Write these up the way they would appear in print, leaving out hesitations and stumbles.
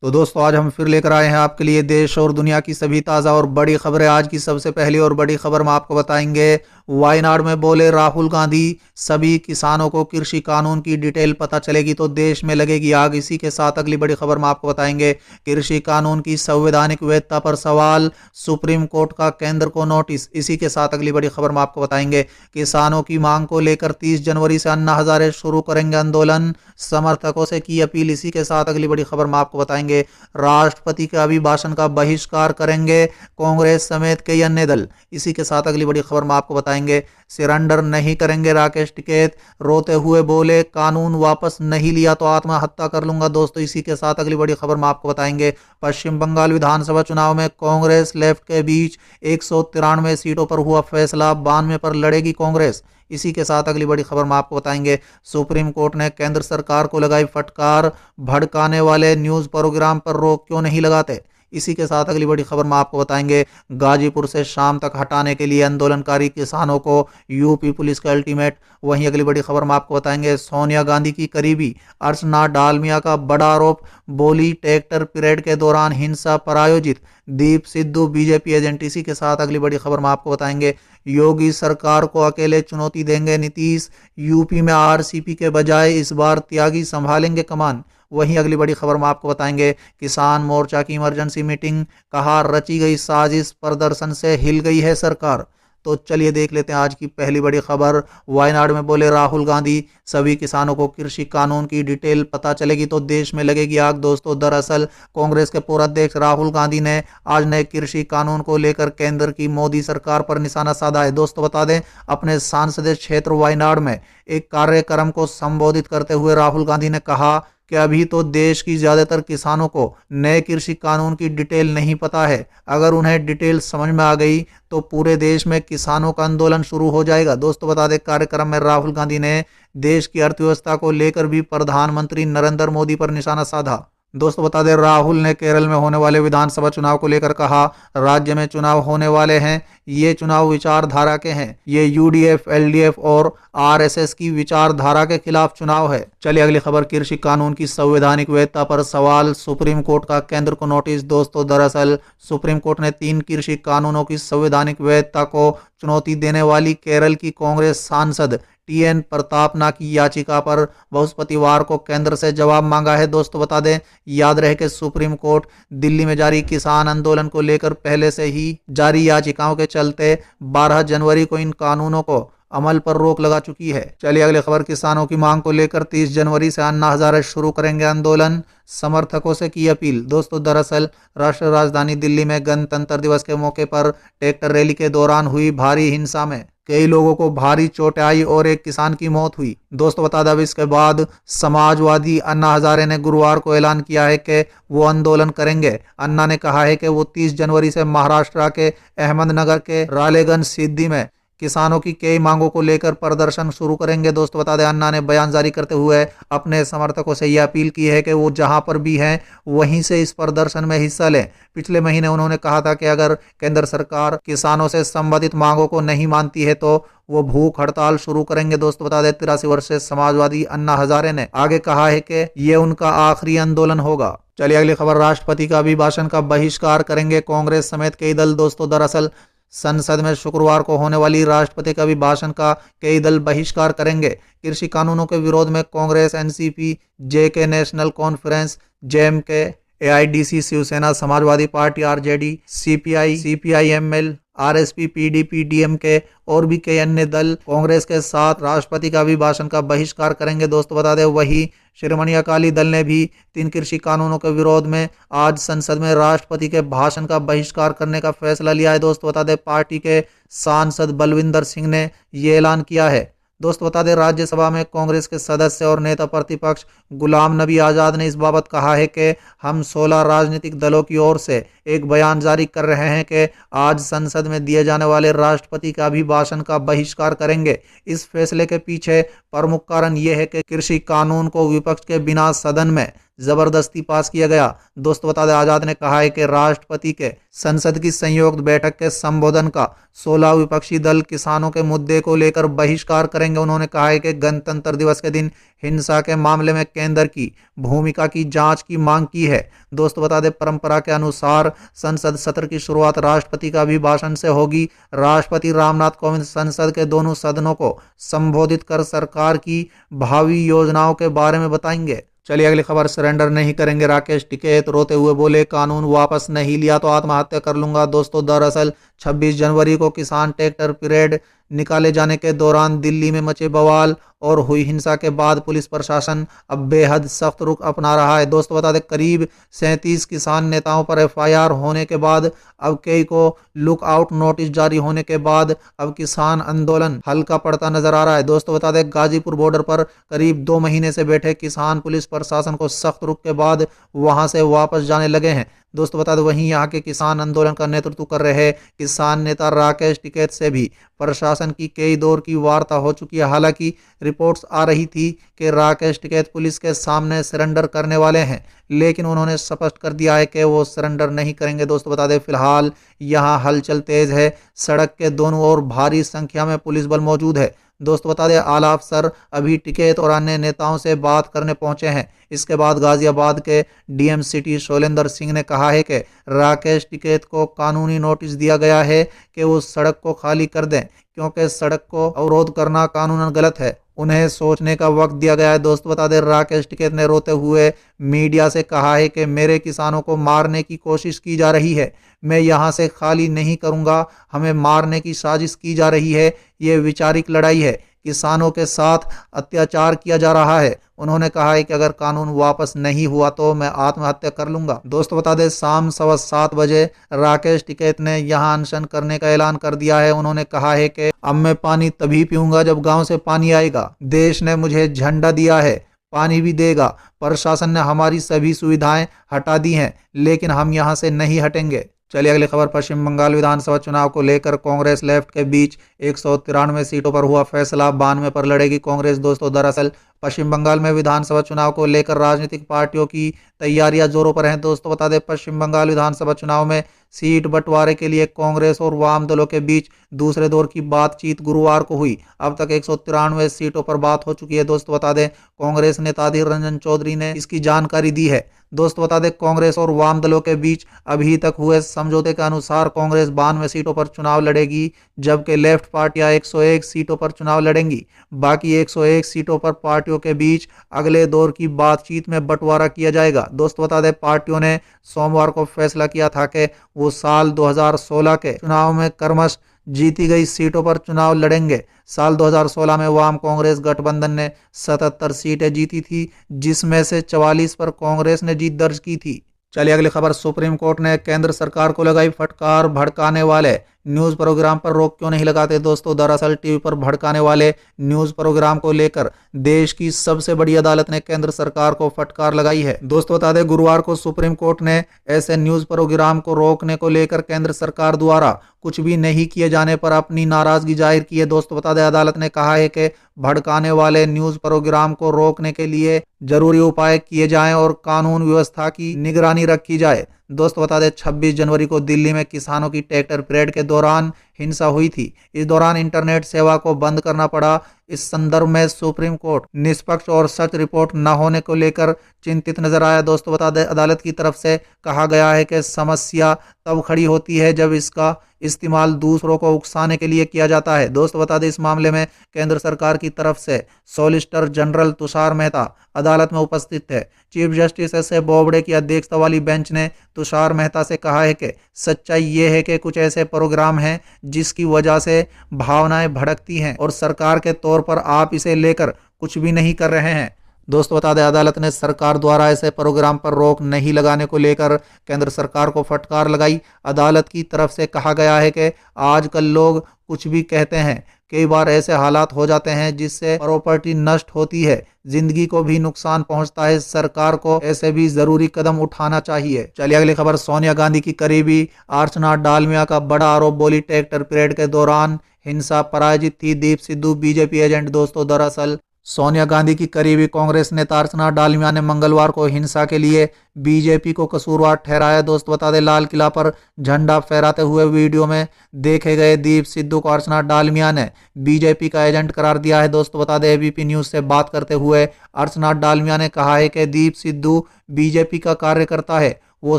तो दोस्तों आज हम फिर लेकर आए हैं आपके लिए देश और दुनिया की सभी ताज़ा और बड़ी खबरें। आज की सबसे पहली और बड़ी खबर हम आपको बताएंगे। वायनाड में बोले राहुल गांधी, सभी किसानों को कृषि कानून की डिटेल पता चलेगी तो देश में लगेगी आग। इसी के साथ अगली बड़ी खबर हम आपको बताएंगे। कृषि कानून की संवैधानिक वैधता पर सवाल, सुप्रीम कोर्ट का केंद्र को नोटिस। इसी के साथ अगली बड़ी खबर हम आपको बताएंगे। किसानों की मांग को लेकर 30 जनवरी से अन्ना हजारे शुरू करेंगे आंदोलन, समर्थकों से की अपील। इसी के साथ अगली बड़ी खबर हम आपको बताएंगे। राष्ट्रपति के अभिभाषण का बहिष्कार करेंगे कांग्रेस समेत कई अन्य दल। इसी के साथ अगली बड़ी खबर में आपको बताएंगे। सरेंडर नहीं करेंगे राकेश टिकैत, रोते हुए बोले कानून वापस नहीं लिया तो आत्महत्या कर लूंगा। दोस्तों इसी के साथ अगली बड़ी खबर में आपको बताएंगे। पश्चिम बंगाल विधानसभा चुनाव में कांग्रेस लेफ्ट के बीच 193 सीटों पर हुआ फैसला, 92 पर लड़ेगी कांग्रेस। इसी के साथ अगली बड़ी खबर में आपको बताएंगे। सुप्रीम कोर्ट ने केंद्र सरकार को लगाई फटकार, भड़काने वाले न्यूज प्रोग्राम पर रोक क्यों नहीं लगाते। इसी के साथ अगली बड़ी खबर में आपको बताएंगे। गाजीपुर से शाम तक हटाने के लिए आंदोलनकारी किसानों को यूपी पुलिस का अल्टीमेट। वहीं अगली बड़ी खबर में आपको बताएंगे। सोनिया गांधी की करीबी अर्चना डालमिया का बड़ा आरोप, बोली ट्रैक्टर परेड के दौरान हिंसा प्रायोजित, दीप सिद्धू बीजेपी एजेंट। इसी के साथ अगली बड़ी खबर में आपको बताएंगे। योगी सरकार को अकेले चुनौती देंगे नीतीश, यूपी में आरसीपी के बजाय इस बार त्यागी संभालेंगे कमान। वहीं अगली बड़ी खबर में आपको बताएंगे। किसान मोर्चा की इमरजेंसी मीटिंग, कहा रची गई साजिश प्रदर्शन से हिल गई है सरकार। तो चलिए देख लेते हैं आज की पहली बड़ी खबर। वायनाड में बोले राहुल गांधी, सभी किसानों को कृषि कानून की डिटेल पता चलेगी तो देश में लगेगी आग। दोस्तों दरअसल कांग्रेस के पूर्व अध्यक्ष राहुल गांधी ने आज नए कृषि कानून को लेकर केंद्र की मोदी सरकार पर निशाना साधा है। दोस्तों बता दें, अपने संसदीय क्षेत्र वायनाड में एक कार्यक्रम को संबोधित करते हुए राहुल गांधी ने कहा कि अभी तो देश की ज्यादातर किसानों को नए कृषि कानून की डिटेल नहीं पता है। अगर उन्हें डिटेल समझ में आ गई तो पूरे देश में किसानों का आंदोलन शुरू हो जाएगा। दोस्तों बता दें, कार्यक्रम में राहुल गांधी ने देश की अर्थव्यवस्था को लेकर भी प्रधानमंत्री नरेंद्र मोदी पर निशाना साधा। दोस्तों बता दें, राहुल ने केरल में होने वाले विधानसभा चुनाव को लेकर कहा, राज्य में चुनाव होने वाले हैं, ये चुनाव विचारधारा के हैं, ये यूडीएफ एलडीएफ और आरएसएस की विचारधारा के खिलाफ चुनाव है। चलिए अगली खबर। कृषि कानून की संवैधानिक वैधता पर सवाल, सुप्रीम कोर्ट का केंद्र को नोटिस। दोस्तों दरअसल सुप्रीम कोर्ट ने 3 कृषि कानूनों की संवैधानिक वैधता को चुनौती देने वाली केरल की कांग्रेस सांसद टीएन प्रतापना की याचिका पर बृहस्पतिवार को केंद्र से जवाब मांगा है। दोस्तों बता दें, याद रहे कि सुप्रीम कोर्ट दिल्ली में जारी किसान आंदोलन को लेकर पहले से ही जारी याचिकाओं के चलते 12 जनवरी को इन कानूनों को अमल पर रोक लगा चुकी है। चलिए अगली खबर। किसानों की मांग को लेकर 30 जनवरी से अन्ना हजारे शुरू करेंगे आंदोलन, समर्थकों से की अपील। दोस्तों दरअसल राष्ट्रीय राजधानी दिल्ली में गणतंत्र दिवस के मौके पर ट्रैक्टर रैली के दौरान हुई भारी हिंसा में कई लोगों को भारी चोटें आई और एक किसान की मौत हुई। दोस्तों बता दें, इसके बाद समाजवादी अन्ना हजारे ने गुरुवार को ऐलान किया है कि वो आंदोलन करेंगे। अन्ना ने कहा है कि वो 30 जनवरी से महाराष्ट्र के अहमदनगर के रालेगंज सिद्धि में किसानों की कई मांगों को लेकर प्रदर्शन शुरू करेंगे। दोस्तों बता दें, अन्ना ने बयान जारी करते हुए अपने समर्थकों से यह अपील की है कि वो जहां पर भी हैं वहीं से इस प्रदर्शन में हिस्सा लें। पिछले महीने उन्होंने कहा था कि अगर केंद्र सरकार किसानों से संबंधित मांगों को नहीं मानती है तो वो भूख हड़ताल शुरू करेंगे। दोस्तों बता दें, 83 वर्षीय समाजवादी अन्ना हजारे ने आगे कहा है कि ये उनका आखिरी आंदोलन होगा। चलिए अगली खबर। राष्ट्रपति का अभिभाषण का बहिष्कार करेंगे कांग्रेस समेत कई दल। दोस्तों दरअसल संसद में शुक्रवार को होने वाली राष्ट्रपति का अभिभाषण का कई दल बहिष्कार करेंगे। कृषि कानूनों के विरोध में Congress, NCP, JK National Conference, JMK, AIDC, Shiv Sena, Samajwadi party, RJD, CPI, CPIML, RSP, PDP, DMK और भी कई अन्य दल कांग्रेस के साथ राष्ट्रपति का अभिभाषण का बहिष्कार करेंगे। दोस्तों बता दें, वही शिरोमणि अकाली दल ने भी 3 कृषि कानूनों के विरोध में आज संसद में राष्ट्रपति के भाषण का बहिष्कार करने का फैसला लिया है। दोस्तों बता दें, पार्टी के सांसद बलविंदर सिंह ने ये ऐलान किया है। दोस्तों बता दें, राज्यसभा में कांग्रेस के सदस्य और नेता प्रतिपक्ष गुलाम नबी आज़ाद ने इस बाबत कहा है कि हम 16 राजनीतिक दलों की ओर से एक बयान जारी कर रहे हैं कि आज संसद में दिए जाने वाले राष्ट्रपति का अभिभाषण का बहिष्कार करेंगे। इस फैसले के पीछे प्रमुख कारण यह है कि कृषि कानून को विपक्ष के बिना सदन में जबरदस्ती पास किया गया। दोस्तों बता दें, आजाद ने कहा है कि राष्ट्रपति के संसद की संयुक्त बैठक के संबोधन का 16 विपक्षी दल किसानों के मुद्दे को लेकर बहिष्कार करेंगे। उन्होंने कहा है कि गणतंत्र दिवस के दिन हिंसा के मामले में केंद्र की भूमिका की जांच की मांग की है। दोस्तों बता दें, परंपरा के अनुसार संसद सत्र की शुरुआत राष्ट्रपति का अभिभाषण से होगी। राष्ट्रपति रामनाथ कोविंद संसद के दोनों सदनों को संबोधित कर सरकार की भावी योजनाओं के बारे में बताएंगे। चलिए अगली खबर, सरेंडर नहीं करेंगे राकेश टिकैत, रोते हुए बोले कानून वापस नहीं लिया तो आत्महत्या कर लूंगा। दोस्तों दरअसल 26 जनवरी को किसान ट्रैक्टर परेड निकाले जाने के दौरान दिल्ली में मचे बवाल और हुई हिंसा के बाद पुलिस प्रशासन अब बेहद सख्त रुख अपना रहा है। दोस्तों बता दें, करीब 37 किसान नेताओं पर एफआईआर होने के बाद अब कई को लुकआउट नोटिस जारी होने के बाद अब किसान आंदोलन हल्का पड़ता नजर आ रहा है। दोस्तों बता दें, गाजीपुर बॉर्डर पर करीब 2 महीने से बैठे किसान पुलिस प्रशासन को सख्त रुख के बाद वहां से वापस जाने लगे हैं। दोस्तों बता दें, वहीं यहाँ के किसान आंदोलन का नेतृत्व कर रहे किसान नेता राकेश टिकैत से भी प्रशासन की कई दौर की वार्ता हो चुकी है। हालांकि रिपोर्ट्स आ रही थी कि राकेश टिकैत पुलिस के सामने सरेंडर करने वाले हैं, लेकिन उन्होंने स्पष्ट कर दिया है कि वो सरेंडर नहीं करेंगे। दोस्तों बता दें, फिलहाल यहाँ हलचल तेज है, सड़क के दोनों ओर भारी संख्या में पुलिस बल मौजूद है। दोस्तों बता दें, आला अफसर अभी टिकैत और अन्य नेताओं से बात करने पहुंचे हैं। इसके बाद गाजियाबाद के डीएम सिटी शैलेंद्र सिंह ने कहा है कि राकेश टिकैत को कानूनी नोटिस दिया गया है कि वो सड़क को खाली कर दें, क्योंकि सड़क को अवरोध करना कानूनन गलत है। उन्हें सोचने का वक्त दिया गया है। दोस्तों बता दें, राकेश टिकैत ने रोते हुए मीडिया से कहा है कि मेरे किसानों को मारने की कोशिश की जा रही है, मैं यहाँ से खाली नहीं करूँगा, हमें मारने की साजिश की जा रही है, ये वैचारिक लड़ाई है, किसानों के साथ अत्याचार किया जा रहा है। उन्होंने कहा है कि अगर कानून वापस नहीं हुआ तो मैं आत्महत्या कर लूंगा। दोस्तों बता दें, शाम 7:15 बजे राकेश टिकैत ने यहां अनशन करने का ऐलान कर दिया है। उन्होंने कहा है कि अब मैं पानी तभी पीऊंगा जब गांव से पानी आएगा। देश ने मुझे झंडा दिया है, पानी भी देगा। प्रशासन ने हमारी सभी सुविधाएं हटा दी हैं, लेकिन हम यहां से नहीं हटेंगे। चलिए अगली खबर, पश्चिम बंगाल विधानसभा चुनाव को लेकर कांग्रेस लेफ्ट के बीच 193 सीटों पर हुआ फैसला, 92 पर लड़ेगी कांग्रेस। दोस्तों दरअसल पश्चिम बंगाल में विधानसभा चुनाव को लेकर राजनीतिक पार्टियों की तैयारियां जोरों पर हैं। दोस्तों बता दें, पश्चिम बंगाल विधानसभा चुनाव में सीट बंटवारे के लिए कांग्रेस और वाम दलों के बीच दूसरे दौर की बातचीत गुरुवार को हुई। अब तक 193 सीटों पर बात हो चुकी है। दोस्तों बता दें, कांग्रेस नेता अधीर रंजन चौधरी ने इसकी जानकारी दी है। दोस्तों बता दें, कांग्रेस और वाम दलों के बीच अभी तक हुए समझौते के अनुसार कांग्रेस 92 सीटों पर चुनाव लड़ेगी, जबकि लेफ्ट पार्टियां 101 सीटों पर चुनाव लड़ेंगी। बाकी 101 सीटों पर पार्टियों के बीच अगले दौर की बातचीत में बंटवारा किया जाएगा। दोस्तों बता दें, पार्टियों ने सोमवार को फैसला किया था कि वो साल 2016 के चुनाव में क्रमश जीती गई सीटों पर चुनाव लड़ेंगे। साल 2016 में वाम कांग्रेस गठबंधन ने 77 सीटें जीती थी, जिसमें से 44 पर कांग्रेस ने जीत दर्ज की थी। चलिए अगली खबर, सुप्रीम कोर्ट ने केंद्र सरकार को लगाई फटकार, भड़काने वाले न्यूज प्रोग्राम पर रोक क्यों नहीं लगाते। दोस्तों दरअसल टीवी पर भड़काने वाले न्यूज प्रोग्राम को लेकर देश की सबसे बड़ी अदालत ने केंद्र सरकार को फटकार लगाई है। दोस्तों बता दें, गुरुवार को सुप्रीम कोर्ट ने ऐसे न्यूज प्रोग्राम को रोकने को लेकर केंद्र सरकार द्वारा कुछ भी नहीं किए जाने पर अपनी नाराजगी जाहिर की है। दोस्तों बता दें, अदालत ने कहा है कि भड़काने वाले न्यूज प्रोग्राम को रोकने के लिए जरूरी उपाय किए जाएं और कानून व्यवस्था की निगरानी रखी जाए। दोस्तों बता दें, 26 जनवरी को दिल्ली में किसानों की ट्रैक्टर परेड के दौरान हिंसा हुई थी। इस दौरान इंटरनेट सेवा को बंद करना पड़ा। इस संदर्भ में सुप्रीम कोर्ट निष्पक्ष और सच रिपोर्ट न होने को लेकर चिंतित नजर आया। दोस्तों बता दें, अदालत की तरफ से कहा गया है कि समस्या तब खड़ी होती है जब इसका इस्तेमाल दूसरों को उकसाने के लिए किया जाता है। दोस्तों बता दें, इस मामले में केंद्र सरकार की तरफ से सॉलिसिटर जनरल तुषार मेहता अदालत में उपस्थित थे। Chief justice एस.ए. बोबडे की अध्यक्षता वाली बेंच ने तुषार मेहता से कहा है कि सच्चाई ये है कि कुछ ऐसे प्रोग्राम हैं जिसकी वजह से भावनाएं भड़कती हैं और सरकार के तौर पर आप इसे लेकर कुछ भी नहीं कर रहे हैं। दोस्तों बता दें, अदालत ने सरकार द्वारा ऐसे प्रोग्राम पर रोक नहीं लगाने को लेकर केंद्र सरकार को फटकार लगाई। अदालत की तरफ से कहा गया है कि आजकल लोग कुछ भी कहते हैं, कई बार ऐसे हालात हो जाते हैं जिससे प्रॉपर्टी नष्ट होती है, जिंदगी को भी नुकसान पहुंचता है। सरकार को ऐसे भी जरूरी कदम उठाना चाहिए। चलिए अगली खबर, सोनिया गांधी की करीबी अर्चना डालमिया का बड़ा आरोप बोली ट्रैक्टर परेड के दौरान हिंसा पराजित थी दीप सिद्धू बीजेपी एजेंट। दोस्तों दरअसल सोनिया गांधी की करीबी कांग्रेस नेता अर्चना डालमिया ने मंगलवार को हिंसा के लिए बीजेपी को कसूरवार ठहराया। दोस्त बता दें, लाल किला पर झंडा फहराते हुए वीडियो में देखे गए दीप सिद्धू को अर्चना डालमिया ने बीजेपी का एजेंट करार दिया है। दोस्तों बता दें, एबीपी न्यूज से बात करते हुए अर्चना डालमिया ने कहा है कि दीप सिद्धू बीजेपी का कार्यकर्ता है, वो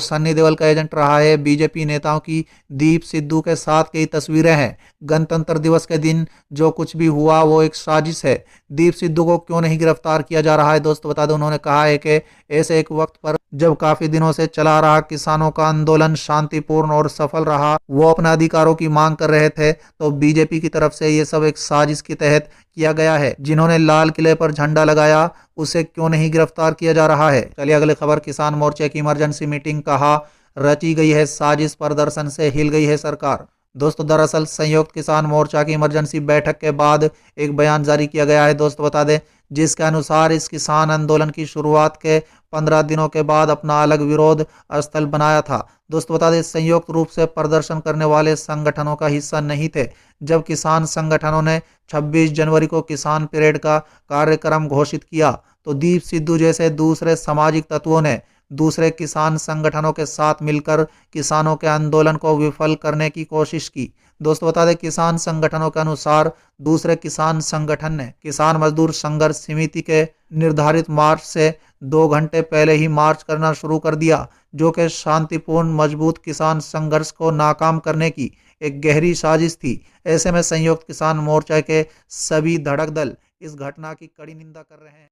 सन्नी देओल का एजेंट रहा है। बीजेपी नेताओं की दीप सिद्धू के साथ कई तस्वीरें हैं। गणतंत्र दिवस के दिन जो कुछ भी हुआ वो एक साजिश है। दीप सिद्धू को क्यों नहीं गिरफ्तार किया जा रहा है? दोस्तों बता दें, उन्होंने कहा है कि ऐसे एक वक्त पर जब काफी दिनों से चला रहा किसानों का आंदोलन शांतिपूर्ण और सफल रहा, वो अपने अधिकारों की मांग कर रहे थे, तो बीजेपी की तरफ से ये सब एक साजिश के तहत किया गया है। जिन्होंने लाल किले पर झंडा लगाया उसे क्यों नहीं गिरफ्तार किया जा रहा है? चलिए अगली खबर, किसान मोर्चे की इमरजेंसी मीटिंग, कहा रची गई है साजिश, प्रदर्शन से हिल गई है सरकार। दोस्तों दरअसल संयुक्त किसान मोर्चा की इमरजेंसी बैठक के बाद एक बयान जारी किया गया है। दोस्तों बता दें, जिसके अनुसार इस किसान आंदोलन की शुरुआत के 15 दिनों के बाद अपना अलग विरोध स्थल बनाया था। दोस्तों बता दें, संयुक्त रूप से प्रदर्शन करने वाले संगठनों का हिस्सा नहीं थे। जब किसान संगठनों ने 26 जनवरी को किसान परेड का कार्यक्रम घोषित किया तो दीप सिद्धू जैसे दूसरे सामाजिक तत्वों ने दूसरे किसान संगठनों के साथ मिलकर किसानों के आंदोलन को विफल करने की कोशिश की। दोस्तों बता दें, किसान संगठनों के अनुसार दूसरे किसान संगठन ने किसान मजदूर संघर्ष समिति के निर्धारित मार्च से 2 घंटे पहले ही मार्च करना शुरू कर दिया, जो कि शांतिपूर्ण मजबूत किसान संघर्ष को नाकाम करने की एक गहरी साजिश थी। ऐसे में संयुक्त किसान मोर्चा के सभी धड़क दल इस घटना की कड़ी निंदा कर रहे हैं।